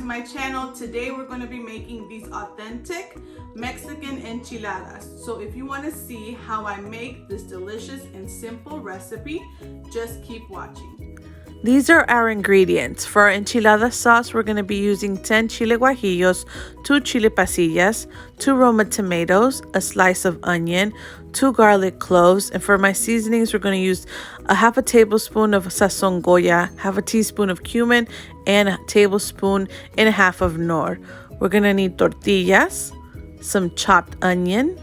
my channel. Today we're going to be making these authentic Mexican enchiladas. So if you want to see how I make this delicious and simple recipe, just keep watching. These are our ingredients. For our enchilada sauce, we're going to be using 10 chile guajillos, 2 chile pasillas, 2 roma tomatoes, a slice of onion, 2 garlic cloves, and for my seasonings, we're going to use a half a tablespoon of sazon Goya, half a teaspoon of cumin, and a tablespoon and a half of Knorr. We're going to need tortillas, some chopped onion,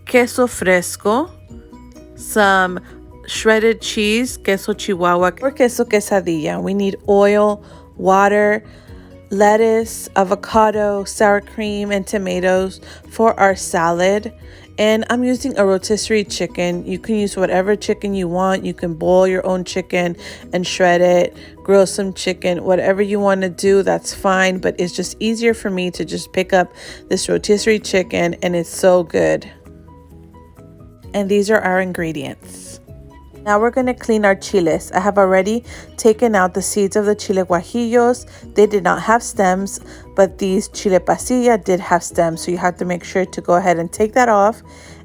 queso fresco, some shredded cheese, queso chihuahua or queso quesadilla. We need oil, water, lettuce, avocado, sour cream, and tomatoes for our salad. And I'm using a rotisserie chicken. You can use whatever chicken you want. You can boil your own chicken and shred it, grill some chicken, whatever you want to do, that's fine. But it's just easier for me to just pick up this rotisserie chicken, and it's so good. And these are our ingredients. Now we're going to clean our chiles. I have already taken out the seeds of the chile guajillos. They did not have stems, but these chile pasilla did have stems. So you have to make sure to go ahead and take that off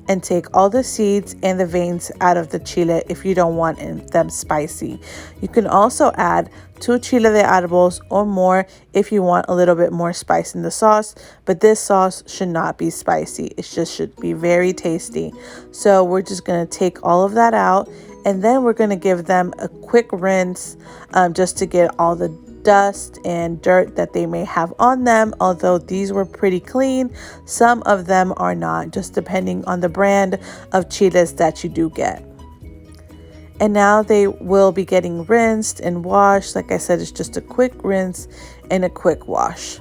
and take all the seeds and the veins out of the chile if you don't want them spicy. You can also add 2 chile de árboles or more if you want a little bit more spice in the sauce, but this sauce should not be spicy. It just should be very tasty. So we're just going to take all of that out, and then we're going to give them a quick rinse just to get all the dust and dirt that they may have on them. Although these were pretty clean, some of them are not, just depending on the brand of chiles that you do get. And now they will be getting rinsed and washed. Like I said, it's just a quick rinse and a quick wash.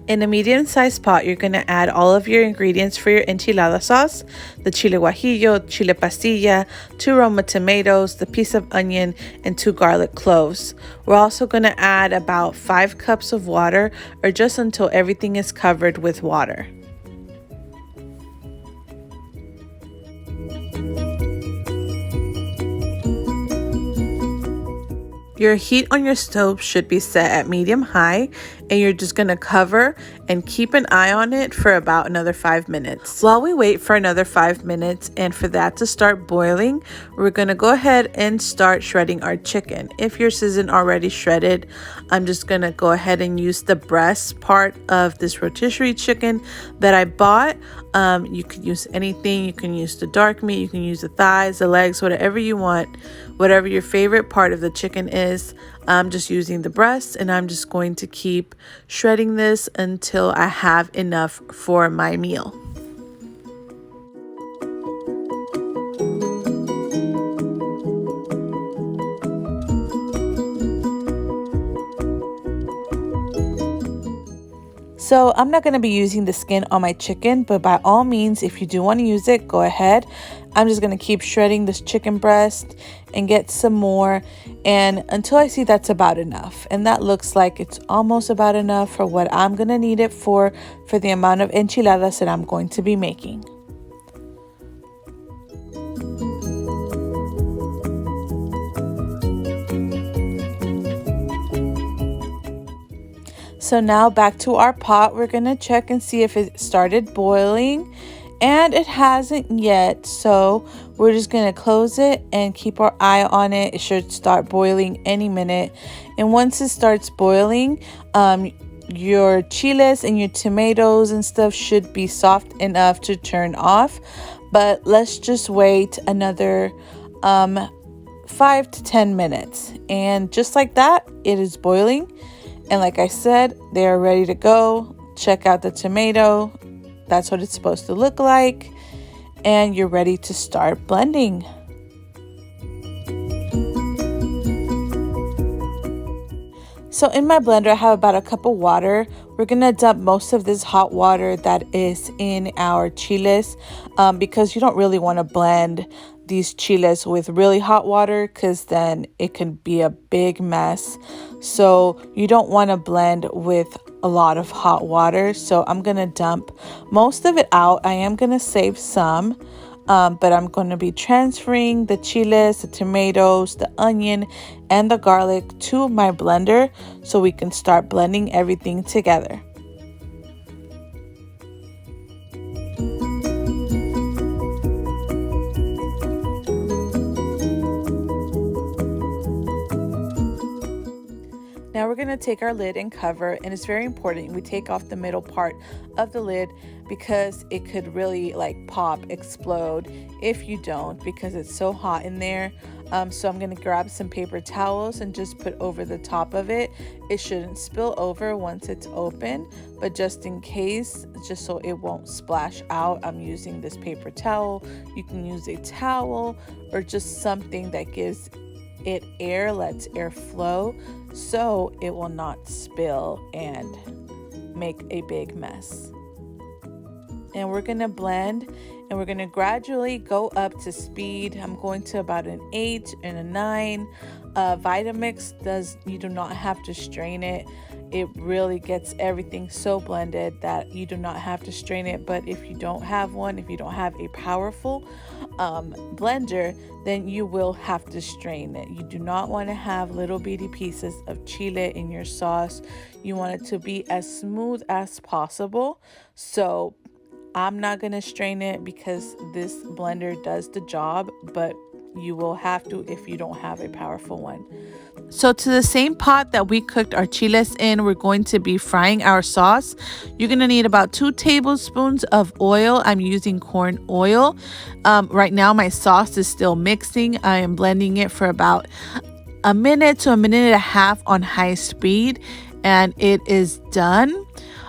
In a medium-sized pot, you're going to add all of your ingredients for your enchilada sauce: the chile guajillo, chile pasilla, 2 roma tomatoes, the piece of onion, and 2 garlic cloves. We're also going to add about 5 cups of water, or just until everything is covered with water. Your heat on your stove should be set at medium-high, and you're just going to cover and keep an eye on it for about another 5 minutes. While we wait for another 5 minutes and for that to start boiling, we're going to go ahead and start shredding our chicken. If yours isn't already shredded, I'm just going to go ahead and use the breast part of this rotisserie chicken that I bought. You can use anything. You can use the dark meat, you can use the thighs, the legs, whatever you want, whatever your favorite part of the chicken is. I'm just using the breast, and I'm just going to keep shredding this until I have enough for my meal. So I'm not going to be using the skin on my chicken, but by all means, if you do want to use it, go ahead. I'm just going to keep shredding this chicken breast and get some more, and until I see that's about enough. And that looks like it's almost about enough for what I'm going to need it for the amount of enchiladas that I'm going to be making. So now back to our pot, we're going to check and see if it started boiling, and it hasn't yet. So we're just going to close it and keep our eye on it. It should start boiling any minute. And once it starts boiling, your chiles and your tomatoes and stuff should be soft enough to turn off. But let's just wait another 5 to 10 minutes. And just like that, it is boiling. And like I said, they are ready to go. Check out the tomato. That's what it's supposed to look like. And you're ready to start blending. So in my blender, I have about a cup of water. We're going to dump most of this hot water that is in our chiles because you don't really want to blend these chiles with really hot water because then it can be a big mess. So you don't want to blend with a lot of hot water, so I'm gonna dump most of it out. I am gonna save some, but I'm going to be transferring the chiles, the tomatoes, the onion, and the garlic to my blender so we can start blending everything together. Now we're going to take our lid and cover, and it's very important we take off the middle part of the lid because it could really like pop, explode if you don't, because it's so hot in there. So I'm going to grab some paper towels and just put over the top of it. It shouldn't spill over once it's open, but just in case, just so it won't splash out, I'm using this paper towel. You can use a towel or just something that gives it air, lets air flow so it will not spill and make a big mess. And we're gonna blend, and we're gonna gradually go up to speed. I'm going to about an 8 and a 9. Vitamix you do not have to strain it. It really gets everything so blended that you do not have to strain it. But if you don't have one, if you don't have a powerful blender, then you will have to strain it. You do not want to have little bitty pieces of chile in your sauce. You want it to be as smooth as possible. So I'm not going to strain it because this blender does the job, but you will have to if you don't have a powerful one. So to the same pot that we cooked our chiles in, we're going to be frying our sauce. You're going to need about 2 tablespoons of oil. I'm using corn oil. Right now my sauce is still mixing. I am blending it for about a minute to a minute and a half on high speed, and it is done.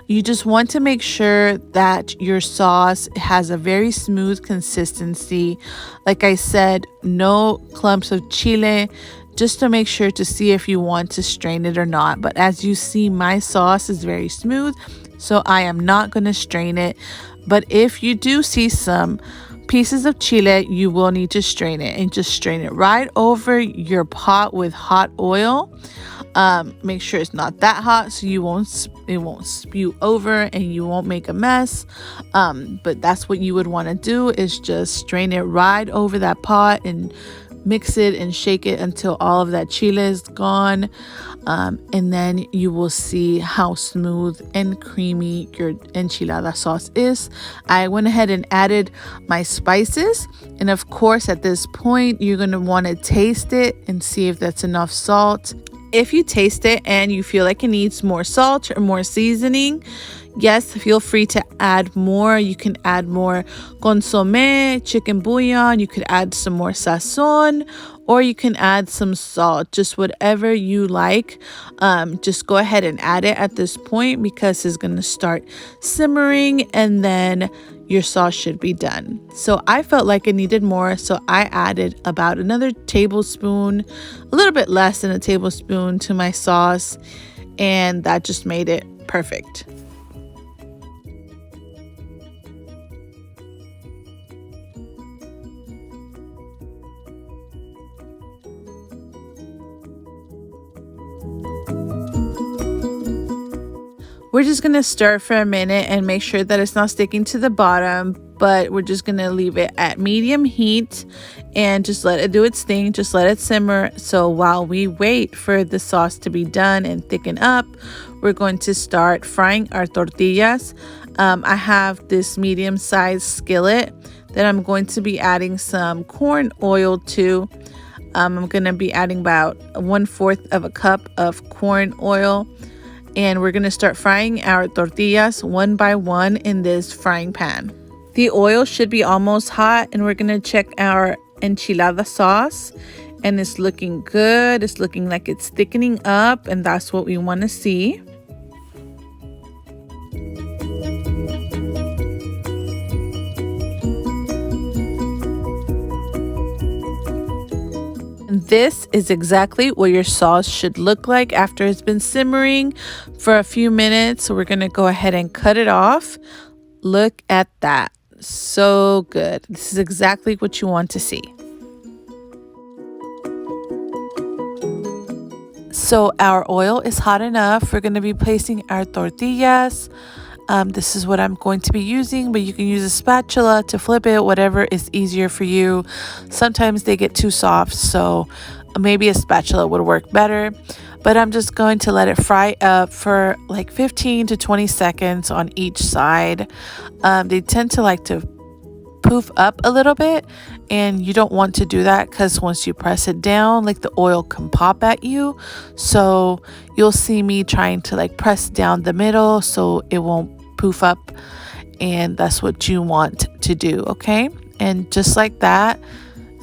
You just want to make sure that your sauce has a very smooth consistency. Like I said, no clumps of chile, just to make sure to see if you want to strain it or not. But as you see, my sauce is very smooth, so I am not going to strain it. But if you do see some pieces of chile, you will need to strain it, and just strain it right over your pot with hot oil. Make sure it's not that hot so it won't spew over and you won't make a mess. But that's what you would want to do, is just strain it right over that pot and mix it and shake it until all of that chile is gone. And then you will see how smooth and creamy your enchilada sauce is. I went ahead and added my spices. And of course, at this point, you're going to want to taste it and see if that's enough salt. If you taste it and you feel like it needs more salt or more seasoning, yes, feel free to add more. You can add more consommé, chicken bouillon. You could add some more sazon, or you can add some salt, just whatever you like. Just go ahead and add it at this point because it's going to start simmering, and then your sauce should be done. So I felt like it needed more, so I added about another tablespoon, a little bit less than a tablespoon, to my sauce, and that just made it perfect. We're just going to stir for a minute and make sure that it's not sticking to the bottom, but we're just going to leave it at medium heat and just let it do its thing. Just let it simmer. So while we wait for the sauce to be done and thicken up, we're going to start frying our tortillas. I have this medium-sized skillet that I'm going to be adding some corn oil to. I'm going to be adding about 1/4 of a cup of corn oil. And we're going to start frying our tortillas one by one in this frying pan. The oil should be almost hot, and we're going to check our enchilada sauce. And it's looking good. It's looking like it's thickening up, and that's what we want to see. This is exactly what your sauce should look like after it's been simmering for a few minutes. So we're going to go ahead and cut it off. Look at that. So good. This is exactly what you want to see. So our oil is hot enough. We're going to be placing our tortillas. This is what I'm going to be using, but you can use a spatula to flip it, whatever is easier for you. Sometimes they get too soft, so maybe a spatula would work better. But I'm just going to let it fry up for like 15 to 20 seconds on each side. They tend to like to poof up a little bit, and you don't want to do that because once you press it down, like the oil can pop at you. So you'll see me trying to like press down the middle so it won't poof up, and that's what you want to do. Okay, and just like that,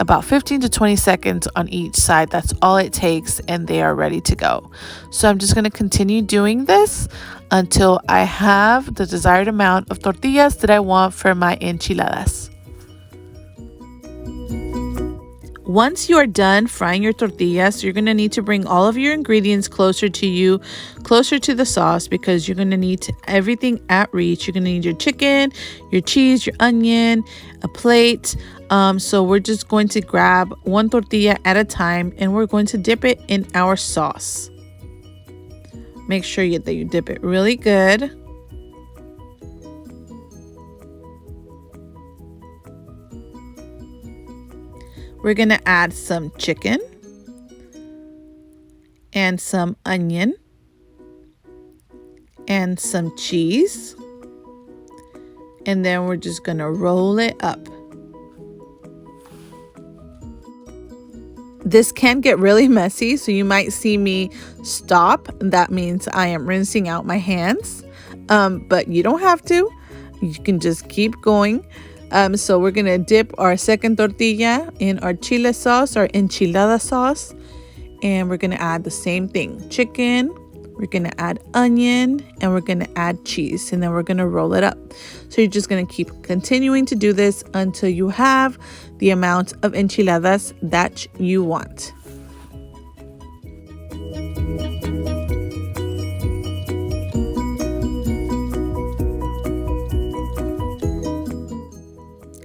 about 15 to 20 seconds on each side, that's all it takes, and they are ready to go. So I'm just going to continue doing this until I have the desired amount of tortillas that I want for my enchiladas. Once you are done frying your tortillas, you're going to need to bring all of your ingredients closer to you, closer to the sauce, because you're going to need everything at reach. You're going to need your chicken, your cheese, your onion, a plate. So we're just going to grab one tortilla at a time, and we're going to dip it in our sauce. Make sure that you dip it really good. We're going to add some chicken and some onion and some cheese. And then we're just going to roll it up. This can get really messy, so you might see me stop. That means I am rinsing out my hands, but you don't have to. You can just keep going. So we're going to dip our second tortilla in our chile sauce, our enchilada sauce. And we're going to add the same thing. Chicken, we're going to add onion, and we're going to add cheese. And then we're going to roll it up. So you're just going to keep continuing to do this until you have the amount of enchiladas that you want.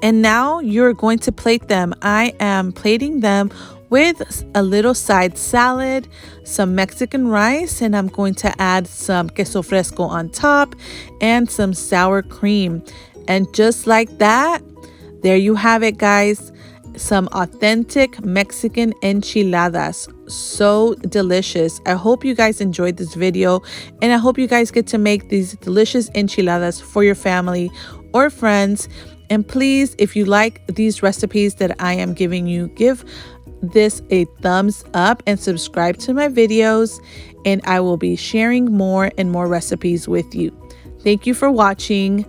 And now you're going to plate them. I am plating them with a little side salad, some Mexican rice, and I'm going to add some queso fresco on top and some sour cream. And just like that, there you have it, guys. Some authentic Mexican enchiladas. So delicious. I hope you guys enjoyed this video, and I hope you guys get to make these delicious enchiladas for your family or friends. And please, if you like these recipes that I am giving you, give this a thumbs up and subscribe to my videos, and I will be sharing more and more recipes with you. Thank you for watching.